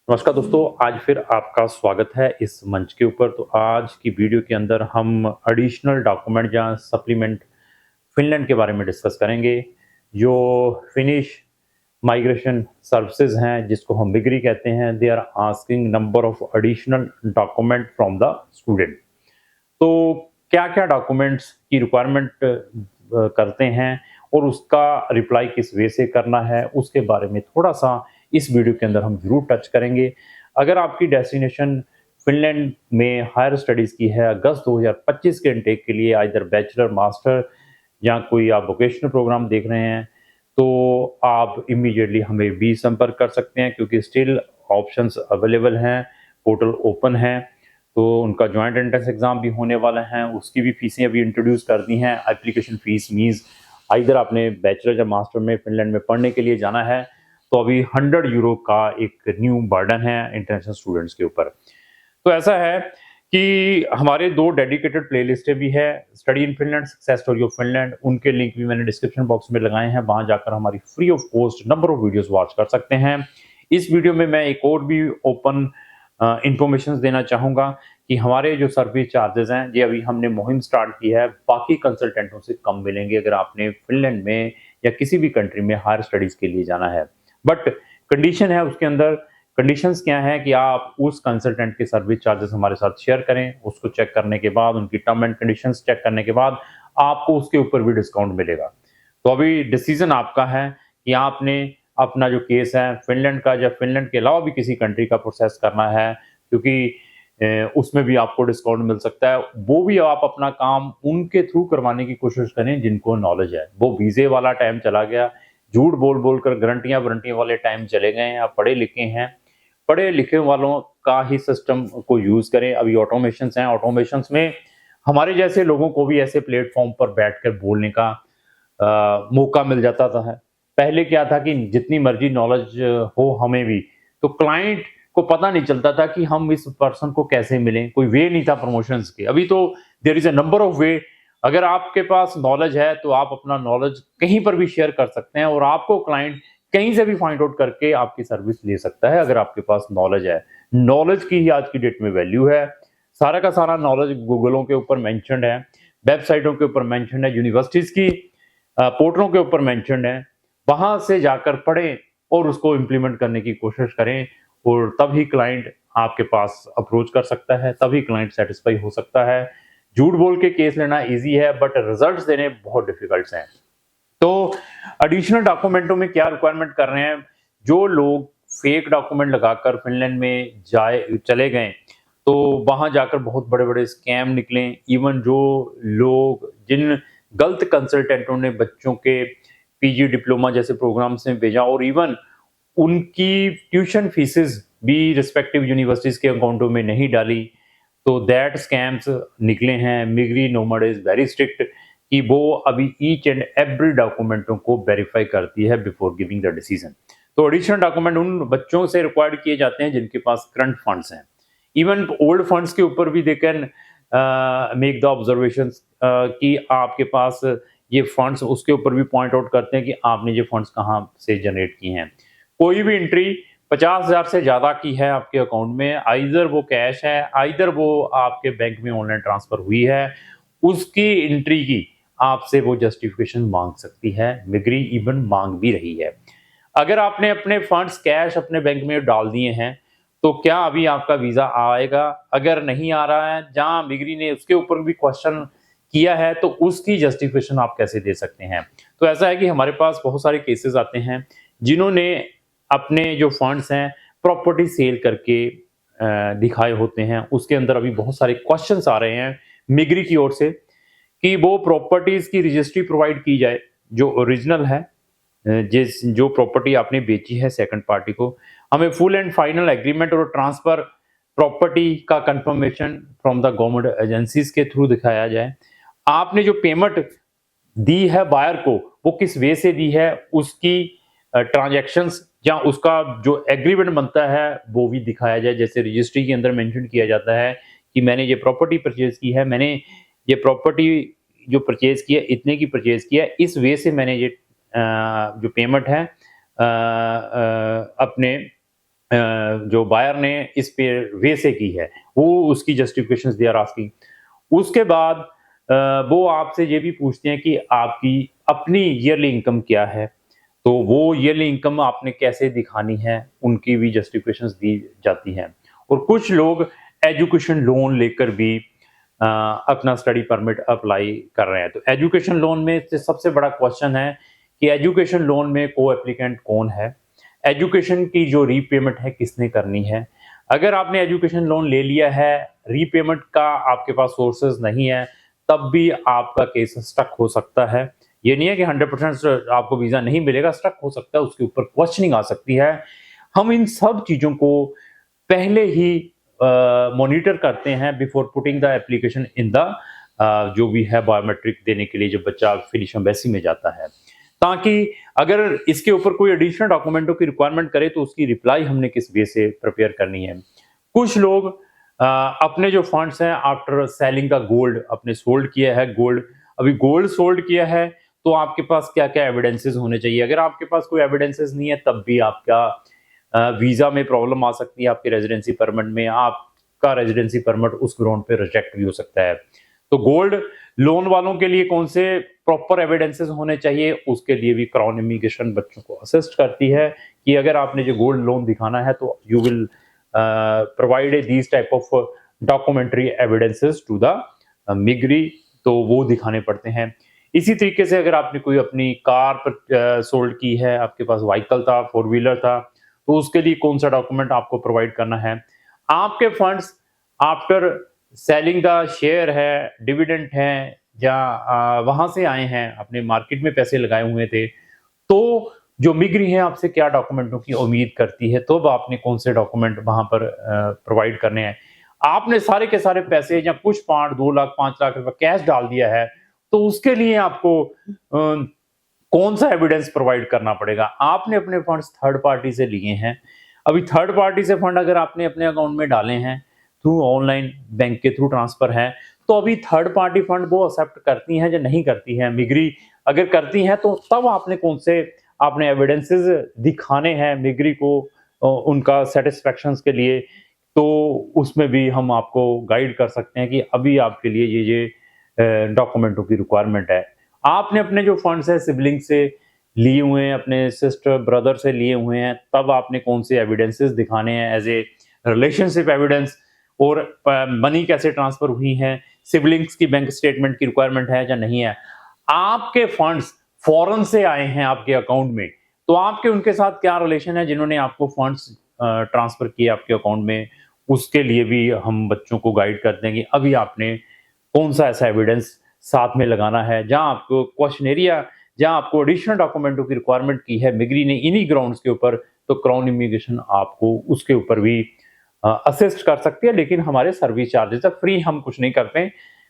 नमस्कार दोस्तों, आज फिर आपका स्वागत है इस मंच के ऊपर। तो आज की वीडियो के अंदर हम एडिशनल डॉक्यूमेंट या सप्लीमेंट फ़िनलैंड के बारे में डिस्कस करेंगे। जो फिनिश माइग्रेशन सर्विसेज हैं, जिसको हम मिग्री कहते हैं, they are asking number of additional document from the student. तो क्या-क्या डॉक्यूमेंट्स की रिक्वायरमेंट करते हैं और उसका रिप्लाई किस वे से करना है, उसके बारे में थोड़ा-सा इस वीडियो के अंदर हम ज़रूर टच करेंगे। अगर आपकी डेस्टिनेशन फ़िनलैंड में हायर स्टडीज़ की है, अगस्त 2025 के इनटेक के लिए आइदर बैचलर, मास्टर या कोई आप वोकेशनल प्रोग्राम देख रहे हैं, तो आप इमीडिएटली हमें भी संपर्क कर सकते हैं, क्योंकि स्टिल ऑप्शंस अवेलेबल हैं, पोर्टल ओपन है। तो उनका जॉइंट एंट्रेंस एग्ज़ाम भी होने वाला है, उसकी भी फ़ीसें अभी इंट्रोड्यूस कर दी हैं। एप्लीकेशन फ़ीस मीन्स आइदर आपने बैचलर या मास्टर में फ़िनलैंड में पढ़ने के लिए जाना है, तो अभी 100 यूरो का एक न्यू बर्डन है इंटरनेशनल स्टूडेंट्स के ऊपर। तो ऐसा है कि हमारे 2 डेडिकेटेड प्लेलिस्टें भी है, study in Finland, success story of Finland. उनके लिंक भी मैंने डिस्क्रिप्शन बॉक्स में लगाए हैं, वहाँ जाकर हमारी free of cost number of videos watch कर सकते हैं। इस वीडियो में मैं एक और भी ओपन इन्फॉर्मेशंस देना चाहूँगा कि हमारे जो सर्विस चार्जेज़ हैं, ये अभी हमने मुहिम स्टार्ट की है, बाकी कंसल्टेंटों से कम मिलेंगे अगर आपने फ़िनलैंड में या किसी भी कंट्री में हायर स्टडीज़ के लिए जाना है। बट कंडीशन है उसके अंदर, कंडीशंस क्या है कि आप उस कंसल्टेंट के सर्विस चार्जेस हमारे साथ शेयर करें, उसको चेक करने के बाद, उनकी टर्म एंड कंडीशंस चेक करने के बाद आपको उसके ऊपर भी डिस्काउंट मिलेगा। तो अभी डिसीजन आपका है कि आपने अपना जो केस है फ़िनलैंड का या फ़िनलैंड के अलावा भी किसी कंट्री का प्रोसेस करना है, क्योंकि उसमें भी आपको डिस्काउंट मिल सकता है। वो भी आप अपना काम उनके थ्रू करवाने की कोशिश करें जिनको नॉलेज है। वो वीज़े वाला टाइम चला गया, झूठ बोल-बोल कर गारंटियाँ-वारंटियाँ वाले टाइम चले गए हैं। आप पढ़े लिखे हैं, पढ़े लिखे वालों का ही सिस्टम को यूज़ करें। अभी ऑटोमेशंस हैं, ऑटोमेशंस में हमारे जैसे लोगों को भी ऐसे प्लेटफ़ॉर्म पर बैठकर बोलने का मौका मिल जाता था है। पहले क्या था कि जितनी मर्ज़ी नॉलेज हो हमें भी, तो क्लाइंट को पता नहीं चलता था कि हम इस पर्सन को कैसे मिलें, कोई वे नहीं था प्रमोशंस के। अभी तो there is a number of way. अगर आपके पास नॉलेज है, तो आप अपना नॉलेज कहीं पर भी शेयर कर सकते हैं और आपको क्लाइंट कहीं से भी फाइंड आउट करके आपकी सर्विस ले सकता है, अगर आपके पास नॉलेज है। नॉलेज की ही आज की डेट में वैल्यू है। सारा का सारा नॉलेज गूगलों के ऊपर मेंशन्ड है, वेबसाइटों के ऊपर मेंशन्ड है, यूनिवर्सिटीज़ की पोर्टलों के ऊपर मेंशन्ड है। वहाँ से जाकर पढ़ें और उसको इम्प्लीमेंट करने की कोशिश करें, और तभी क्लाइंट आपके पास अप्रोच कर सकता है, तभी क्लाइंट सैटिस्फाई हो सकता है। झूठ बोल के केस लेना ईज़ी है, बट रिजल्ट्स देने बहुत डिफ़िकल्ट हैं। तो एडिशनल डॉक्यूमेंटों में क्या रिक्वायरमेंट कर रहे हैं, जो लोग फेक डॉक्यूमेंट लगाकर फ़िनलैंड में चले गए, तो वहाँ जाकर बहुत बड़े-बड़े स्कैम निकले। इवन जो लोग जिन गलत कंसल्टेंटों ने बच्चों के पीजी डिप्लोमा जैसे प्रोग्राम्स में भेजा, और इवन उनकी ट्यूशन फीसेस भी रिस्पेक्टिव यूनिवर्सिटीज़ के अकाउंटों में नहीं डाली, तो दैट स्कैम्स निकले हैं। मिग्री नोमड इज़ वेरी स्ट्रिक्ट कि वो अभी ईच एंड एवरी डॉक्यूमेंटों को वेरीफाई करती है बिफोर गिविंग द डिसीजन। तो एडिशनल डॉक्यूमेंट उन बच्चों से रिक्वायर्ड किए जाते हैं जिनके पास करंट फंड्स हैं। इवन ओल्ड फंड्स के ऊपर भी they can make the observations कि आपके पास ये फंड्स, उसके ऊपर भी पॉइंट आउट करते हैं कि आपने ये फंड्स कहाँ से जनरेट किए हैं। कोई भी एंट्री 50,000 से ज़्यादा की है आपके अकाउंट में, आइदर वो कैश है, आइदर वो आपके बैंक में ऑनलाइन ट्रांसफ़र हुई है, उसकी एंट्री की आपसे वो जस्टिफिकेशन माँग सकती है। मिग्री इवन माँग भी रही है। अगर आपने अपने फंड्स कैश अपने बैंक में डाल दिए हैं, तो क्या अभी आपका वीज़ा आएगा? अगर नहीं आ रहा है, जहाँ मिग्री ने उसके ऊपर भी क्वेश्चन किया है, तो उसकी जस्टिफिकेशन आप कैसे दे सकते हैं? तो ऐसा है कि हमारे पास बहुत सारे केसेज़ आते हैं, जिन्होंने अपने जो फंड्स हैं, प्रॉपर्टी सेल करके दिखाए होते हैं। उसके अंदर अभी बहुत सारे क्वेश्चन्स आ रहे हैं मिग्री की ओर से कि वो प्रॉपर्टीज़ की रजिस्ट्री प्रोवाइड की जाए, जो ओरिजिनल है। जिस जो प्रॉपर्टी आपने बेची है सेकंड पार्टी को, हमें फुल एंड फाइनल एग्रीमेंट और ट्रांसफर प्रॉपर्टी का confirmation from the government agencies के थ्रू दिखाया जाए। आपने जो पेमेंट दी है बायर को, वो किस वे से दी है, उसकी ट्रांजैक्शंस या उसका जो एग्रीमेंट बनता है वो भी दिखाया जाए। जैसे रजिस्ट्री के अंदर मेंशन किया जाता है कि मैंने ये प्रॉपर्टी परचेज की है, मैंने ये प्रॉपर्टी जो परचेज की है इतने की परचेज की है, इस वे से मैंने ये जो पेमेंट है अपने जो बायर ने इस पे वे से की है, वो उसकी जस्टिफिकेशंस दे आर आस्किंग। उसके बाद वो आपसे ये भी पूछते हैं कि आपकी अपनी ईयरली इनकम क्या है, तो वो ईयरली इनकम आपने कैसे दिखानी है, उनकी भी जस्टिफिकेशंस दी जाती हैं। और कुछ लोग एजुकेशन लोन लेकर भी अपना स्टडी परमिट अप्लाई कर रहे हैं। तो एजुकेशन लोन में से सबसे बड़ा क्वेश्चन है कि एजुकेशन लोन में को एप्लीकेंट कौन है, एजुकेशन की जो रीपेमेंट है किसने करनी है। अगर आपने एजुकेशन लोन ले लिया है, रीपेमेंट का आपके पास सोर्सेज नहीं है, तब भी आपका केस स्टक हो सकता है। ये नहीं है कि 100% आपको वीज़ा नहीं मिलेगा, स्टक हो सकता है, उसके ऊपर क्वेश्चनिंग आ सकती है। हम इन सब चीज़ों को पहले ही मॉनिटर करते हैं before putting the application in the जो भी है बायोमेट्रिक देने के लिए जब बच्चा फिनिश एम्बेसी में जाता है, ताकि अगर इसके ऊपर कोई एडिशनल डॉक्यूमेंटों की रिक्वायरमेंट करे तो उसकी रिप्लाई हमने किस वे से प्रिपेयर करनी है। कुछ लोग अपने जो फंड्स हैं आफ्टर सेलिंग का गोल्ड अपने सोल्ड किया है, गोल्ड अभी गोल्ड सोल्ड किया है, तो आपके पास क्या-क्या एविडेंसेस होने चाहिए। अगर आपके पास कोई एविडेंसेस नहीं है तब भी आपका वीज़ा में प्रॉब्लम आ सकती है, आपके रेजिडेंसी परमिट में, आपका रेजिडेंसी परमिट उस ग्राउंड पे रिजेक्ट भी हो सकता है। तो गोल्ड लोन वालों के लिए कौन से प्रॉपर एविडेंसेस होने चाहिए, उसके लिए भी क्राउन इमिग्रेशन बच्चों को असिस्ट करती है कि अगर आपने जो गोल्ड लोन दिखाना है तो you will provide these type of documentary evidences to the मिग्री, तो वो दिखाने पड़ते हैं। इसी तरीके से अगर आपने कोई अपनी कार सोल्ड की है, आपके पास व्हीकल था, फोर व्हीलर था, तो उसके लिए कौन सा डॉक्यूमेंट आपको प्रोवाइड करना है। आपके funds after selling the share है, डिविडेंड है, या वहां से आए हैं, अपने मार्केट में पैसे लगाए हुए थे, तो जो मिग्री है आपसे क्या डॉक्यूमेंटों की उम्मीद करती है, तो आपने कौन से डॉक्यूमेंट वहां पर प्रोवाइड करने हैं। आपने सारे के सारे पैसे या कुछ पार्ट 2 लाख 5 लाख रुपए कैश डाल दिया है, तो उसके लिए आपको कौन सा एविडेंस प्रोवाइड करना पड़ेगा। आपने अपने फंड्स थर्ड पार्टी से लिए हैं, अभी थर्ड पार्टी से फंड अगर आपने अपने अकाउंट में डाले हैं थ्रू ऑनलाइन बैंक के थ्रू ट्रांसफर है, तो अभी थर्ड पार्टी फंड वो एक्सेप्ट करती हैं या नहीं करती हैं। मिग्री अगर करती हैं तो तब आपने कौन से आपने एविडेंसेस दिखाने हैं मिग्री को उनका सेटिस्फेक्शन के लिए, तो उसमें भी हम आपको गाइड कर सकते हैं कि अभी आपके लिए ये डॉक्यूमेंटों की रिक्वायरमेंट है। आपने अपने जो फंड्स है सिबलिंग से लिए हुए हैं, अपने सिस्टर ब्रदर से लिए हुए हैं, तब आपने कौन से एविडेंसेस दिखाने हैं एज ए रिलेशनशिप एविडेंस, और मनी कैसे ट्रांसफर हुई है, सिबलिंग्स की बैंक स्टेटमेंट की रिक्वायरमेंट है या नहीं है। आपके फंड्स फॉरेन से आए हैं आपके अकाउंट में, तो आपके उनके साथ क्या रिलेशन है जिन्होंने आपको फंड्स ट्रांसफर किए आपके अकाउंट में, उसके लिए भी हम बच्चों को गाइड करते हैं कि अभी आपने कौन सा ऐसा एविडेंस साथ में लगाना है। जहां आपको क्वेश्चनेरिया, जहां आपको एडिशनल डॉक्यूमेंटों की रिक्वायरमेंट की है मिग्री ने इन्हीं ग्राउंड्स के ऊपर, तो क्राउन इमिग्रेशन आपको उसके ऊपर भी असिस्ट कर सकती है, लेकिन हमारे सर्विस चार्जेस है, फ्री हम कुछ नहीं करते।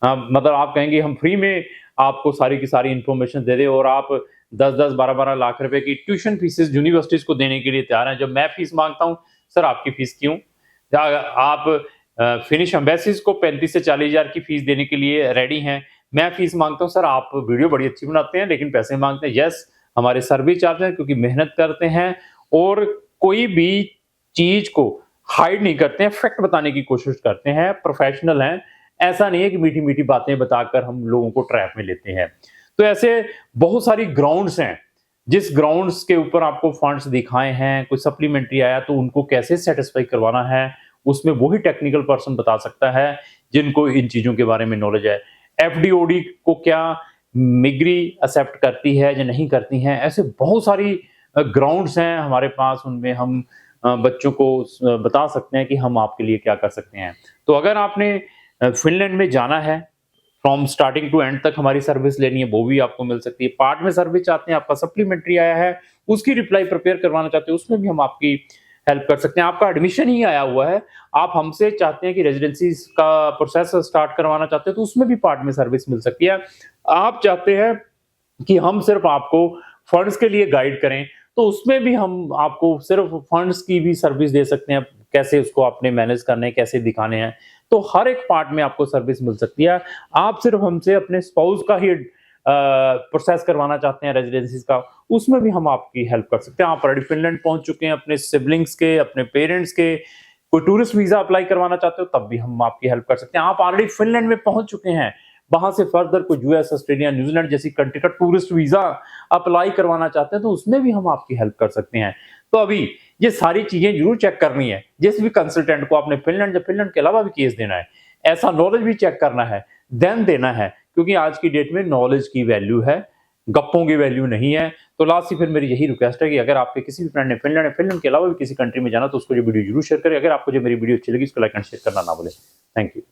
मतलब आप कहेंगे हम फ्री में आपको सारी की सारी इंफॉर्मेशन दे दें और आप 10-10, 12-12 लाख रुपए की ट्यूशन फीसेस यूनिवर्सिटीज को देने के लिए तैयार हैं। जब मैं फीस मांगता हूं, सर आपकी फीस क्यों? आप फिनिश एम्बेसीज को 35 से 40 हजार की फीस देने के लिए रेडी हैं, मैं फीस मांगता हूं, सर आप वीडियो बड़ी अच्छी बनाते हैं लेकिन पैसे मांगते हैं। यस, हमारे सर्विस चार्ज है क्योंकि मेहनत करते हैं और कोई भी चीज को हाइड नहीं करते हैं, फैक्ट बताने की कोशिश करते हैं, प्रोफेशनल हैं। ऐसा नहीं है कि मीठी मीठी बातें बताकर हम लोगों को ट्रैप में लेते हैं। तो ऐसे बहुत सारी ग्राउंड्स हैं, जिस ग्राउंड्स के ऊपर आपको फंड्स दिखाए हैं, कोई सप्लीमेंट्री आया तो उनको कैसे सेटिस्फाई करवाना है, उसमें वही टेक्निकल पर्सन बता सकता है जिनको इन चीजों के बारे में नॉलेज है। एफडीओडी को क्या मिग्री एक्सेप्ट करती है या नहीं करती हैं, ऐसे बहुत सारी ग्राउंड्स हैं हमारे पास, उनमें हम बच्चों को बता सकते हैं कि हम आपके लिए क्या कर सकते हैं। तो अगर आपने फिनलैंड में जाना है, फ्रॉम स्टार्टिंग टू एंड तक हमारी सर्विस लेनी है, वो भी आपको मिल सकती है। पार्ट में सर्विस चाहते हैं, आपका सप्लीमेंट्री आया है, उसकी रिप्लाई प्रिपेयर करवाना चाहते हैं, उसमें भी हम आपकी हेल्प कर सकते हैं। आपका एडमिशन ही आया हुआ है, आप हमसे चाहते हैं कि रेजिडेंसी का प्रोसेस स्टार्ट करवाना चाहते हैं, तो उसमें भी पार्ट में सर्विस मिल सकती है। आप चाहते हैं कि हम सिर्फ आपको फंड्स के लिए गाइड करें, तो उसमें भी हम आपको सिर्फ फंड्स की भी सर्विस दे सकते हैं, कैसे उसको आपने मैनेज करने हैं, कैसे दिखाने हैं, तो हर एक पार्ट में आपको सर्विस मिल सकती है। आप सिर्फ हमसे अपने स्पाउस का ही प्रोसेस करवाना चाहते हैं रेजिडेंसीज का, उसमें भी हम आपकी हेल्प कर सकते हैं। आप ऑलरेडी फिनलैंड पहुंच चुके हैं, अपने सिबलिंग्स के, अपने पेरेंट्स के, कोई टूरिस्ट वीजा अप्लाई करवाना चाहते हो तब भी हम आपकी हेल्प कर सकते हैं। आप ऑलरेडी फिनलैंड में पहुंच चुके हैं, वहां से फर्दर कोई यूएस, ऑस्ट्रेलिया, न्यूजीलैंड जैसी कंट्री का टूरिस्ट वीजा अप्लाई करवाना चाहते हैं तो उसमें भी हम आपकी हेल्प कर सकते हैं। तो अभी ये सारी चीजें जरूर चेक करनी है। जिस भी कंसल्टेंट को आपने फिनलैंड के अलावा भी केस देना है, ऐसा नॉलेज भी चेक करना है, देन देना है, क्योंकि आज की डेट में नॉलेज की वैल्यू है, गप्पों की वैल्यू नहीं है। तो लास्ट ही फिर मेरी यही रिक्वेस्ट है कि अगर आपके किसी भी फ्रेंड ने फिनलैंड के अलावा भी किसी कंट्री में जाना तो उसको ये वीडियो जरूर शेयर करें। अगर आपको जो मेरी वीडियो अच्छी लगी उसको लाइक एंड शेयर करना ना भूलें। Thank you.